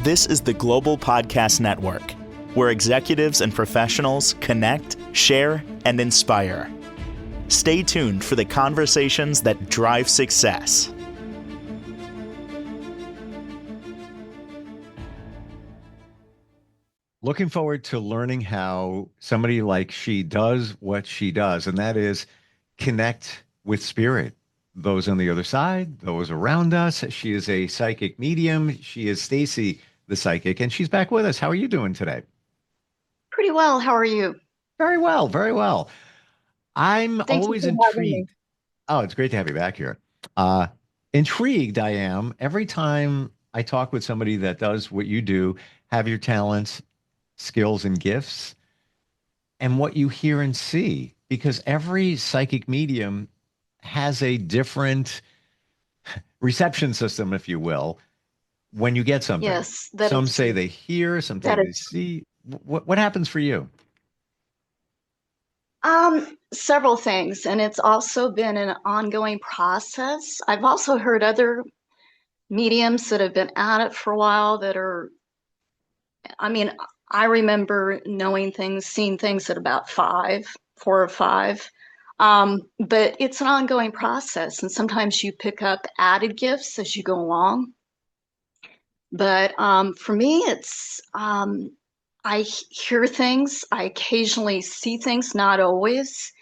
This is the Global Podcast Network, where executives and professionals connect, share, and inspire. Stay tuned for the conversations that drive success. Looking forward to learning how somebody like she does what she does, and that is connect with spirit, those on the other side, those around us. She is a psychic medium. She is Stacy, the psychic, and she's back with us. How are you doing today? Pretty well. How are you? Very well, very well. I'm Thank you always for having me. intrigued. Oh, it's great to have you back here. Uh, Intrigued I am every time I talk with somebody that does what you do, have your talents, skills, and gifts, and what you hear and see, because every psychic medium has a different reception system, if you will, when you get something. Yes, that Some is say true. they hear, some say That they is see. What happens for you? several things, and it's also been an ongoing process. I've also heard other mediums that have been at it for a while that are, I mean, I remember knowing things, seeing things at about 4 or 5. But it's an ongoing process, and sometimes you pick up added gifts as you go along. But for me, it's I hear things, I occasionally see things, not always.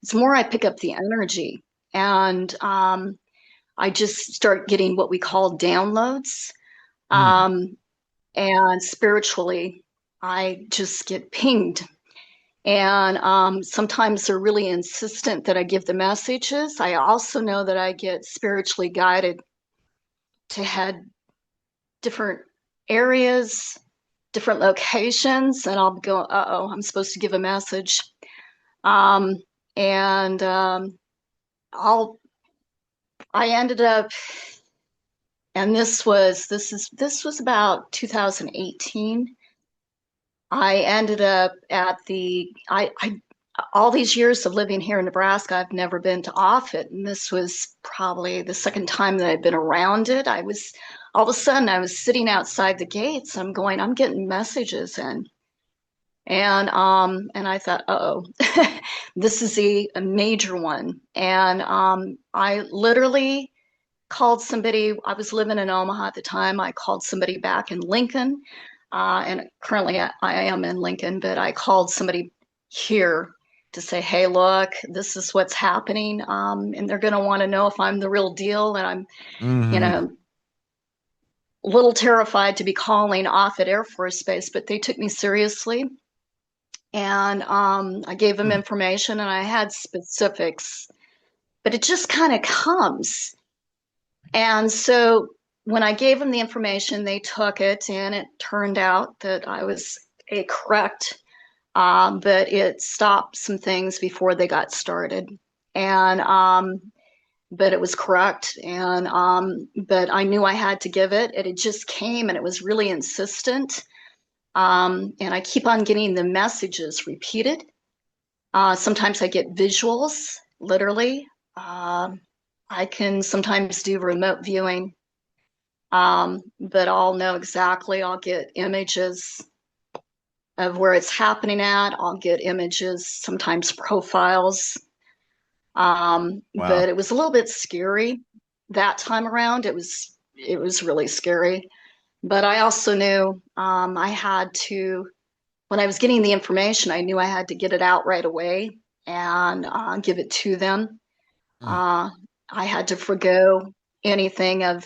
It's more I pick up the energy and I just start getting what we call downloads. Mm. Um, and spiritually, I just get pinged. And sometimes they're really insistent that I give the messages. I also know that I get spiritually guided to head different areas, different locations, and I'll go, uh-oh, I'm supposed to give a message. Um, and I'll I ended up, and this was about 2018. I ended up at the I all these years of living here in Nebraska, I've never been to Offutt, and this was probably the second time that I'd been around it. I was all of a sudden I was sitting outside the gates. I'm getting messages in. And I thought, uh-oh, this is a major one. And I literally called somebody. I was living in Omaha at the time. I called somebody back in Lincoln, and currently I am in Lincoln, but I called somebody here to say, hey, look, this is what's happening, and they're going to want to know if I'm the real deal, and I'm, you Hmm. know, a little terrified to be calling off at Air Force Base, but they took me seriously. And I gave them information and I had specifics, but it just kind of comes. And so when I gave them the information, they took it, and it turned out that I was correct, but it stopped some things before they got started. And but it was correct, and but I knew I had to give it. It had just came, and it was really insistent. And I keep on getting the messages repeated. Sometimes I get visuals, literally. I can sometimes do remote viewing, but I'll know exactly. I'll get images of where it's happening at. I'll get images, sometimes profiles. Wow. But it was a little bit scary that time around. It was really scary. But I also knew I had to, when I was getting the information, I knew I had to get it out right away and give it to them. Mm. I had to forgo anything of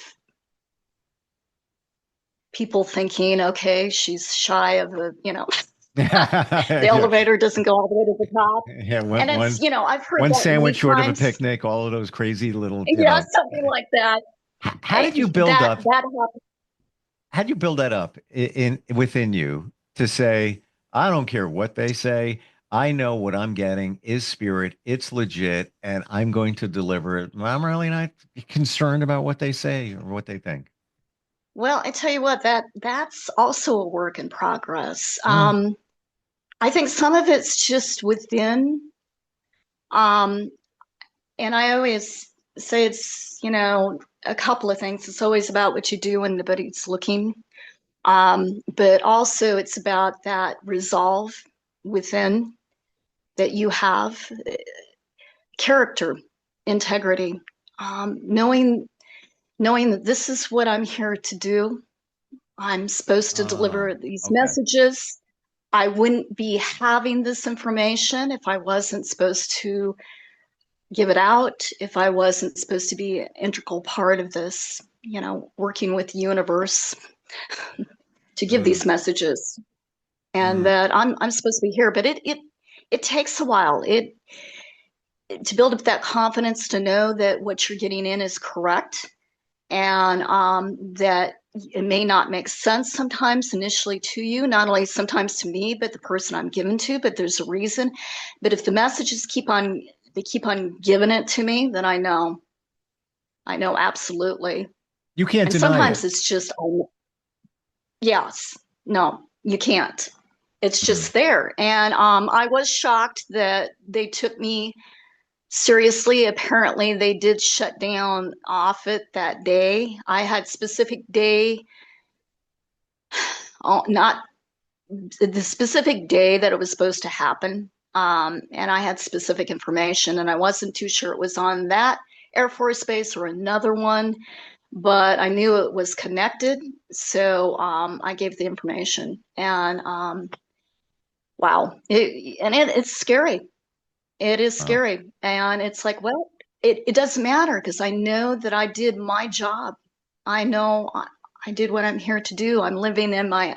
people thinking, okay, she's shy of the Yeah. elevator doesn't go all the way to the top. Yeah, And it's, I've heard one that many sandwich short of a times. picnic, all of those crazy little, Yeah, something like that. how did you build That up? happened. How did you build that up within you to say, I don't care what they say. I know what I'm getting is spirit. It's legit, and I'm going to deliver it. I'm really not concerned about what they say or what they think. Well, I tell you what, that's also a work in progress. Mm. I think some of it's just within, um, and I always say it's, a couple of things. It's always about what you do when nobody's looking. But also it's about that resolve within that you have, character, integrity, knowing that this is what I'm here to do. I'm supposed to deliver these Okay. messages. I wouldn't be having this information if I wasn't supposed to give it out, if I wasn't supposed to be an integral part of this, working with the universe to give Mm, these messages. And mm. that I'm supposed to be here, but it takes a while. It to build up that confidence to know that what you're getting in is correct, and that it may not make sense sometimes initially to you, not only sometimes to me, but the person I'm given to, but there's a reason. But if the messages they keep on giving it to me, then I know absolutely. You can't And deny sometimes it. it's just, oh, yes, no, you can't. It's Mm. just there. And I was shocked that they took me seriously. Apparently, they did shut down off it that day. I had specific day, not the specific day that it was supposed to happen. And I had specific information, and I wasn't too sure it was on that Air Force base or another one, but I knew it was connected. So I gave the information. And wow, it's scary. It is Wow. scary. And it's like, well, it doesn't matter because I know that I did my job. I know I did what I'm here to do. I'm living in my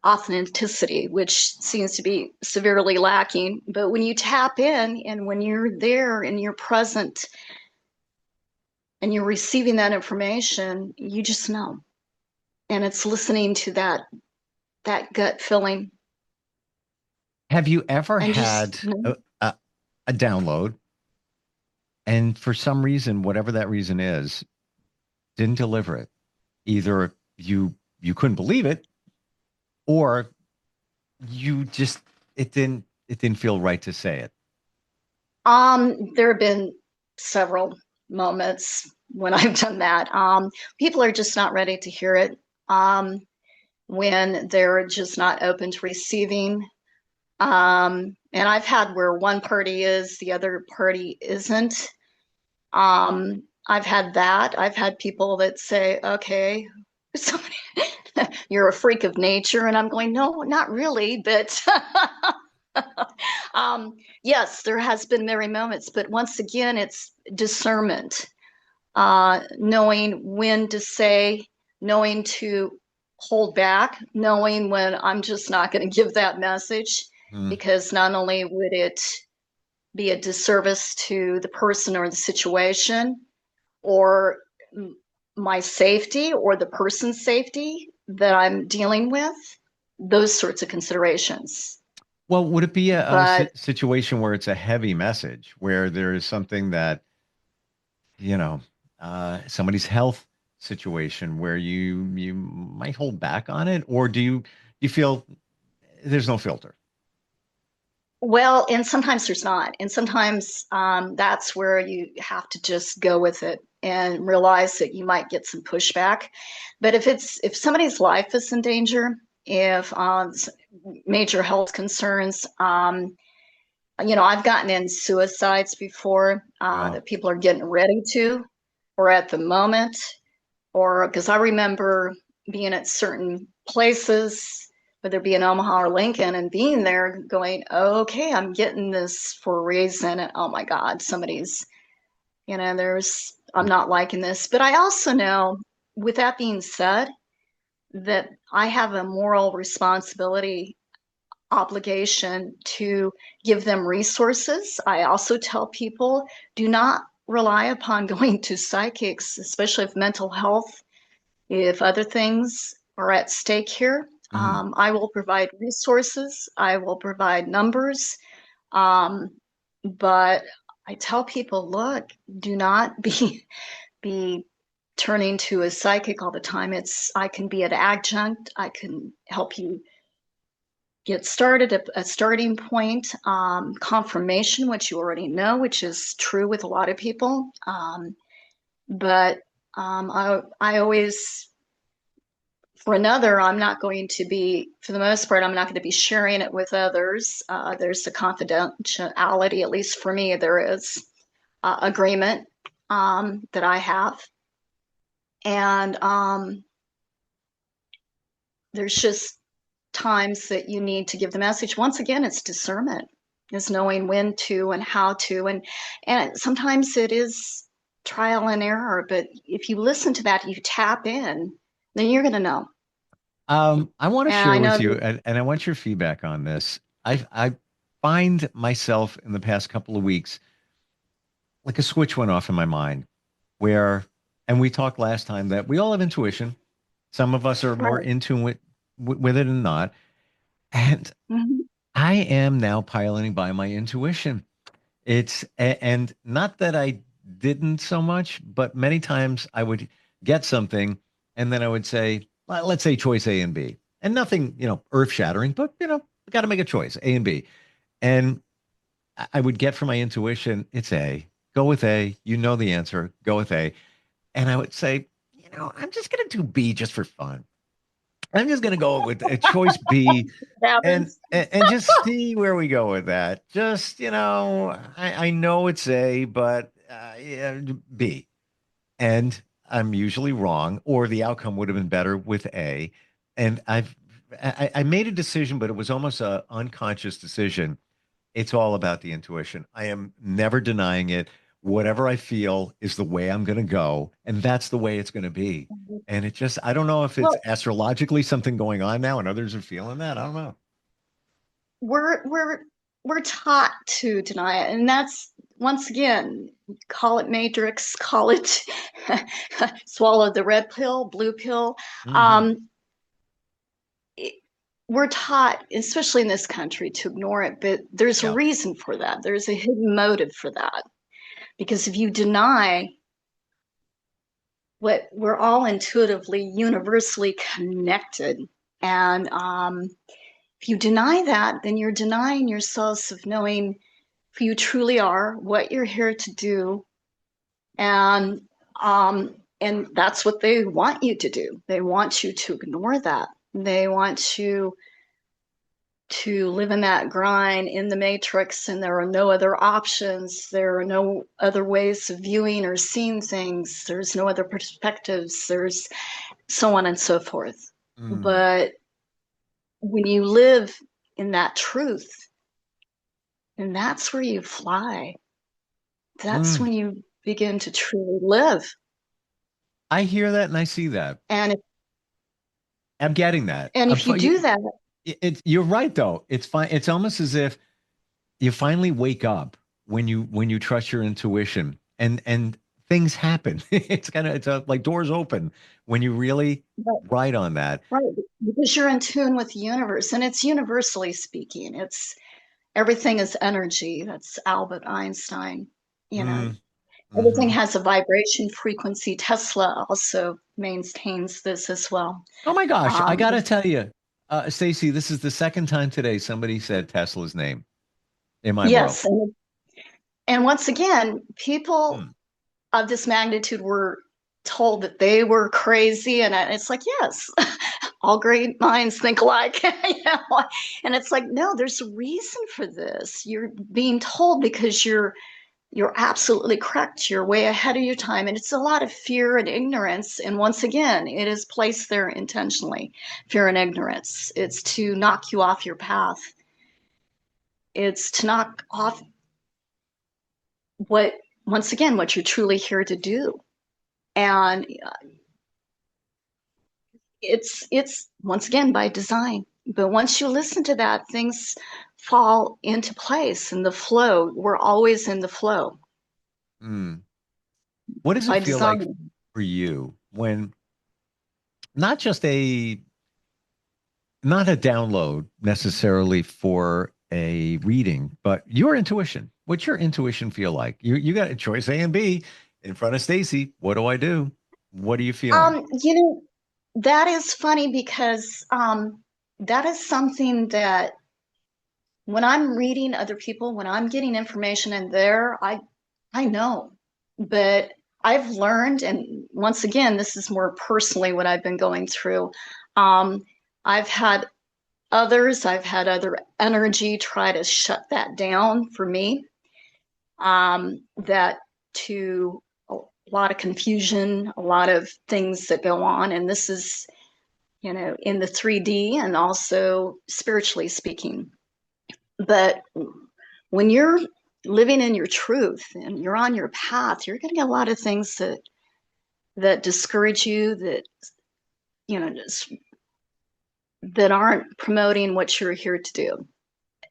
authenticity, which seems to be severely lacking. But when you tap in and when you're there and you're present and you're receiving that information, you just know. And it's listening to that gut feeling Have you ever and just had a download and for some reason, whatever that reason is, didn't deliver it? Either you couldn't believe it, or you just it didn't feel right to say it. there have been several moments when I've done that. People are just not ready to hear it. When they're just not open to receiving. And I've had where one party is, the other party isn't. I've had that. I've had people that say, okay, somebody, you're a freak of nature. And I'm going, no, not really. But yes, there has been many moments. But once again, it's discernment, knowing when to say, knowing to hold back, knowing when I'm just not going to give that message, Mm. because not only would it be a disservice to the person or the situation or my safety or the person's safety that I'm dealing with, those sorts of considerations. Well, would it be a But situation where it's a heavy message, where there is something that, you know, somebody's health situation where you might hold back on it, or do you feel there's no filter? well, and sometimes there's not. And sometimes that's where you have to just go with it and realize that you might get some pushback. But if somebody's life is in danger, if major health concerns, I've gotten in suicides before Wow. that people are getting ready to, or at the moment, or because I remember being at certain places, whether it be in Omaha or Lincoln, and being there going, oh, okay, I'm getting this for a reason. And oh my God, I'm not liking this. But I also know, with that being said, that I have a moral responsibility, obligation to give them resources. I also tell people, do not rely upon going to psychics, especially if mental health, if other things are at stake here. Mhm. I will provide resources, I will provide numbers, um, but I tell people, look, do not be turning to a psychic all the time. I can be an adjunct. I can help you get started at a starting point, confirmation, which you already know, which is true with a lot of people. But I always for another, I'm not going to be, for the most part, I'm not going to be sharing it with others. There's a confidentiality, at least for me, there is agreement that I have. And there's just times that you need to give the message. Once again, it's discernment, is knowing when to and how to. And sometimes it is trial and error, but if you listen to that, you tap in, then you're going to know. I want to And I share know with you, that, and I want your feedback on this. I find myself in the past couple of weeks, like a switch went off in my mind where, and we talked last time that we all have intuition. Some of us are more right. in tune with it than not. And Mhm. I am now piloting by my intuition. And not that I didn't so much, but many times I would get something and then I would say, well, let's say choice A and B. And nothing, earth shattering, but got to make a choice, A and B. And I would get from my intuition, it's A. Go with A. You know the answer. Go with A. And I would say, I'm just going to do B just for fun. I'm just going to go with a choice B It and, happens. and just see where we go with that. Just, I know it's A, but yeah, B. And I'm usually wrong, or the outcome would have been better with A. And I made a decision, but it was almost an unconscious decision. It's all about the intuition. I am never denying it. Whatever I feel is the way I'm going to go, and that's the way it's going to be. And it just, I don't know if it's Well, astrologically something going on now and others are feeling that. I don't know. we're taught to deny it, and that's once again, call it matrix, call it swallow the red pill, blue pill. Hmm. Um, it, we're taught, especially in this country, to ignore it, but there's a Yeah. reason for that. There's a hidden motive for that. Because if you deny what we're all intuitively, universally connected, and if you deny that, then you're denying yourselves of knowing who you truly are, what you're here to do, and that's what they want you to do. They want you to ignore that. They want you to live in that grind in the matrix, and there are no other options. There are no other ways of viewing or seeing things. There's no other perspectives. There's so on and so forth. Mm. But when you live in that truth, and that's where you fly. That's Mm. when you begin to truly live. I hear that and I see that. And if, I'm getting that. and if you do that, You're right though. It's fine. It's almost as if you finally wake up when you trust your intuition and things happen. Like doors open when you really right, ride on that. right, because you're in tune with the universe, and it's universally speaking. It's everything is energy. That's Albert Einstein. You know, Mm, everything hmm. has a vibration frequency. Tesla also maintains this as well. Oh my gosh, I Um, gotta tell you, Stacy, this is the second time today somebody said Tesla's name in my world. yes, and once again, people Hmm. of this magnitude were told that they were crazy, and it's like, yes, all great minds think alike. And it's like, no, there's a reason for this. You're being told because you're absolutely correct. You're way ahead of your time, and it's a lot of fear and ignorance. And once again, it is placed there intentionally. Fear and ignorance, it's to knock you off your path. It's to knock off what, once again, what you're truly here to do. And it's once again by design. But once you listen to that, things fall into place in the flow. We're always in the flow Hmm. What does it by feel like design. for you when not just a not a download necessarily for a reading, but your intuition? What's your intuition feel like? You got a choice A and B in front of Stacy. What do I do? What are you feeling? You know, that is funny because that is something that when I'm reading other people, when I'm getting information in there, I know. But I've learned, and once again, this is more personally what I've been going through. Um, I've had I've had other energy try to shut that down for me. That to a lot of confusion, a lot of things that go on, and this is, in the 3D and also spiritually speaking. But when you're living in your truth and you're on your path, you're going to get a lot of things that discourage you, just, that aren't promoting what you're here to do.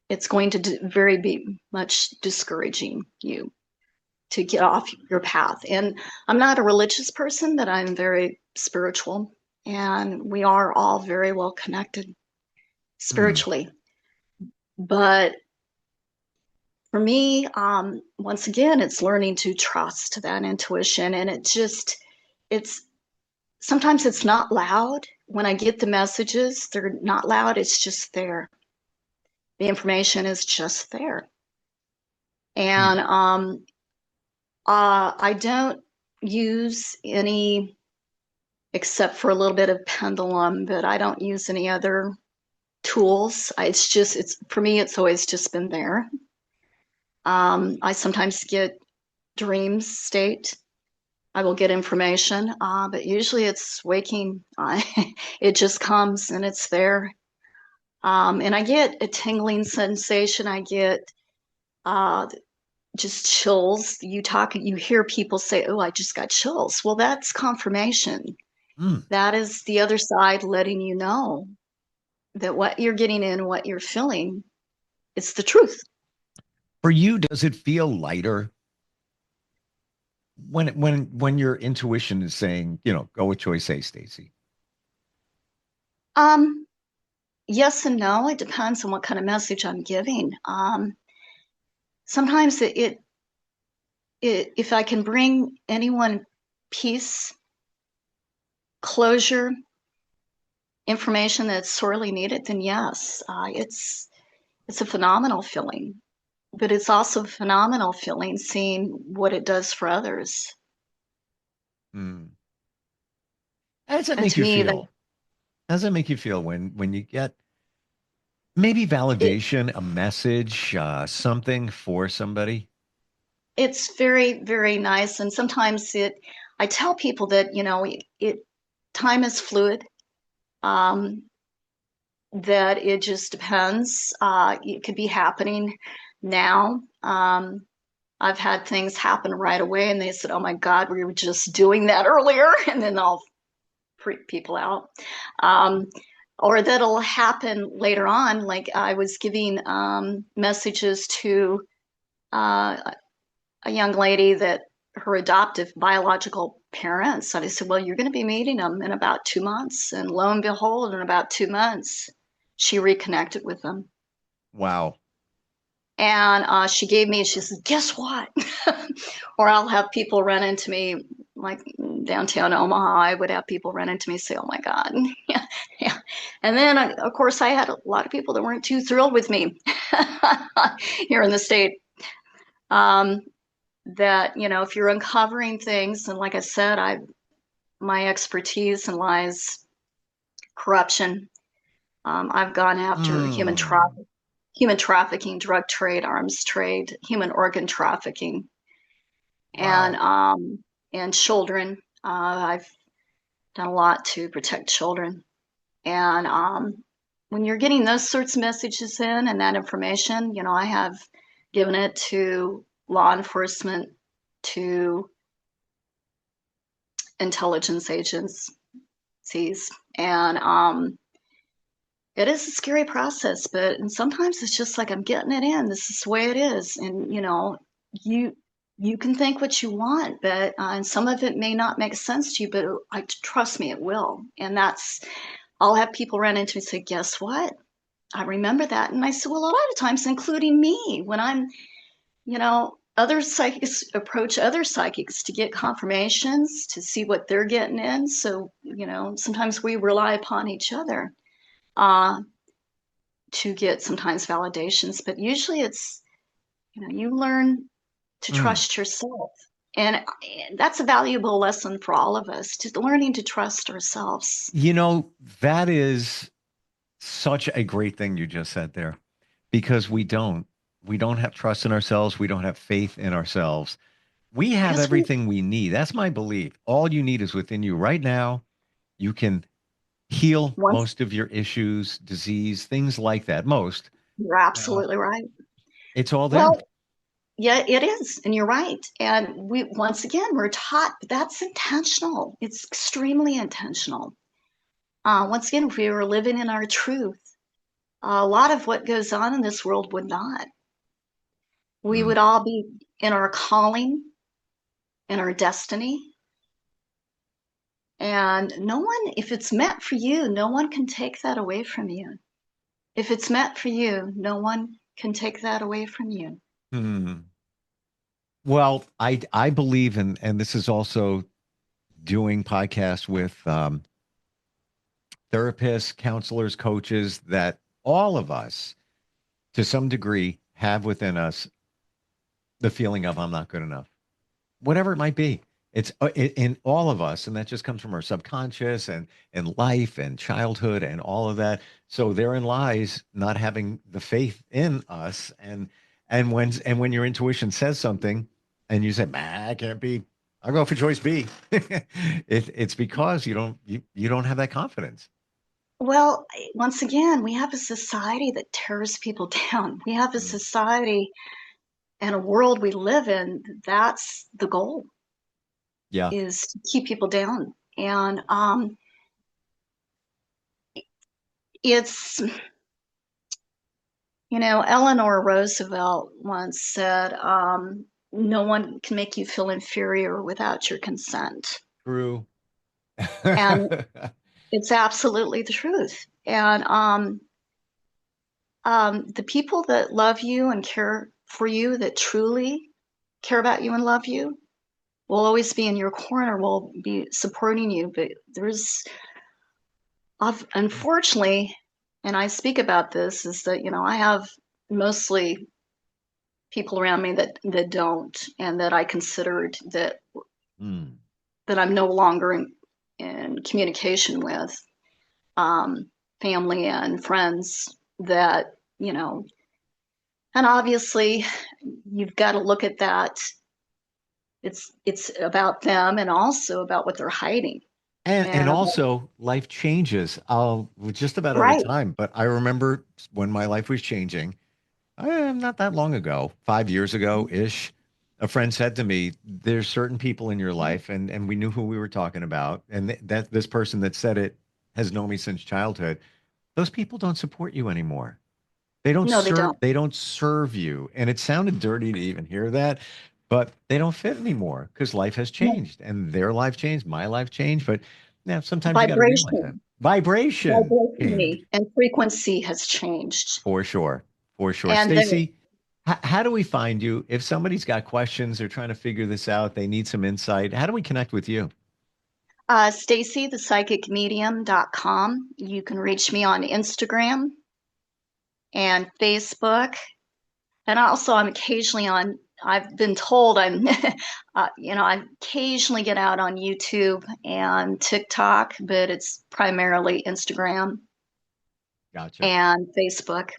It's going to very be much discouraging you to get off your path. And I'm not a religious person, but I'm very spiritual, and we are all very well connected Mm. spiritually. But for me, once again, it's learning to trust that intuition, and it's sometimes it's not loud. When I get the messages, they're not loud. It's just there. The information is just there. Mm. And I don't use any, except for a little bit of pendulum, but I don't use any other tools. It's for me, it's always just been there. I sometimes get dreams state. I will get information, but usually it's waking. It just comes and it's there. And I get a tingling sensation. I get uh, just chills. You hear people say, "Oh, I just got chills." Well, that's confirmation. Mm. That is the other side letting you know that what you're getting in, what you're feeling, it's the truth. For you, does it feel lighter when your intuition is saying, go with choice A, Stacy? Um, yes and no. It depends on what kind of message I'm giving. Sometimes if I can bring anyone peace, closure, information that's sorely needed, then yes, it's a phenomenal feeling. But it's also a phenomenal feeling seeing what it does for others. Mm. How does that And make to you me, that feel? How does that make you feel when you get maybe it, validation, a message, something for somebody? it's very, very nice. And sometimes I tell people that, time is fluid. Um, that it just depends. It could be happening now. I've had things happen right away, and they said, "Oh my God, we were just doing that earlier," and then I'll freak people out. Um, or that'll happen later on. Like I was giving messages to uh, a young lady that her adoptive biological parents. And I said, "Well, you're going to be meeting them in about 2 months." And lo and behold, in about 2 months, she reconnected with them. Wow. And she said, "Guess what?" Or I'll have people run into me, like downtown Omaha, I would have people run into me and say, "Oh my God." Yeah, yeah. And then, of course, I had a lot of people that weren't too thrilled with me here in the state. Um, that, if you're uncovering things, and like I said, my expertise lies corruption. I've gone after Mm. human trafficking, drug trade, arms trade, human organ trafficking, and Wow. children. I've done a lot to protect children, and when you're getting those sorts of messages in and that information, I have given it to law enforcement, to intelligence agencies, and it is a scary process, but and sometimes it's just like I'm getting it in. This is the way it is, and you you can think what you want, but and some of it may not make sense to you, but I trust me, it will. And I'll have people run into me and say, "Guess what? I remember that." And I said, "Well, a lot of times, including me, when I'm, other psychics approach other psychics to get confirmations to see what they're getting in. So, sometimes we rely upon each other." Uh, to get sometimes validations, but usually it's, you learn to Mm. trust yourself. And that's a valuable lesson for all of us, to learning to trust ourselves. That is such a great thing you just said there, because we don't have trust in ourselves. We don't have faith in ourselves. We have Because we everything we need. That's my belief. All you need is within you right now. You can heal once most of your issues, disease, things like that. Most. You're Uh, absolutely right. it's all there. Well, yeah, it is, and you're right. And we once again we're taught that's intentional. It's extremely intentional. Once again, if we were living in our truth, a lot of what goes on in this world would not. We Mm. would all be in our calling, in our destiny. And no one, if it's meant for you, no one can take that away from you. If it's meant for you, no one can take that away from you. Hmm. Well, I believe in, and this is also doing podcasts with therapists, counselors, coaches, that all of us, to some degree, have within us the feeling of I'm not good enough, whatever it might be. It's in all of us, and that just comes from our subconscious and life and childhood and all of that. So therein lies not having the faith in us, and when your intuition says something, and you say, "Man, I can't be," I'll go for choice B. It's because you don't have that confidence. Well, once again, we have a society that tears people down. We have a Mm. society and a world we live in. That's the goal, Yeah. is to keep people down. And it's, Eleanor Roosevelt once said, no one can make you feel inferior without your consent. True. And it's absolutely the truth. And the people that love you and care for you, that truly care about you and love you, will always be in your corner, will be supporting you. But there's, unfortunately, and I speak about this, is that, I have mostly people around me that don't, and that I considered Mm. that I'm no longer in communication with, um, family and friends that, and obviously you've got to look at that. It's about them, and also about what they're hiding. And And also life changes. We're just about out of right, time, but I remember when my life was changing, not that long ago, 5 years ago ish. A friend said to me, "There's certain people in your life," and we knew who we were talking about, and that this person that said it has known me since childhood. Those people don't support you anymore. They don't no, they serve don't. they don't serve you. And it sounded dirty to even hear that, but they don't fit anymore because life has No. changed and their life changed, my life changed. But yeah, sometimes you got to realize that. Vibration, Vibration changed and frequency has changed. for sure. For sure. And the Stacy, how do we find you? If somebody's got questions, they're trying to figure this out, they need some insight. How do we connect with you? Stacy, thepsychicmedium.com. You can reach me on Instagram and Facebook. And also, I'm occasionally on, I've been told I'm, I occasionally get out on YouTube and TikTok, but it's primarily Instagram Gotcha. and Facebook.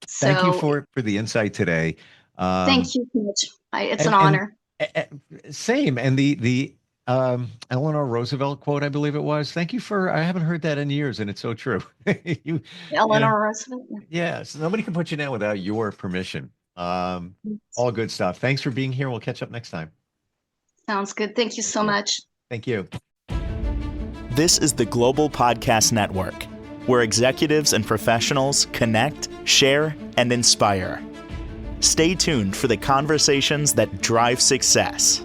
Thank you So for the insight today. thank Um, you so much. It's an and honor. uh, same. And the Eleanor Roosevelt quote, I believe it was. Thank you for. I haven't heard that in years, and it's so true. you, you know, Eleanor Roosevelt. yeah. So nobody can put you down without your permission. All good stuff. Thanks for being here. We'll catch up next time. Sounds good. Thank you Thank so you. much. Thank you. This is the Global Podcast Network, where executives and professionals connect, share, and inspire. Stay tuned for the conversations that drive success.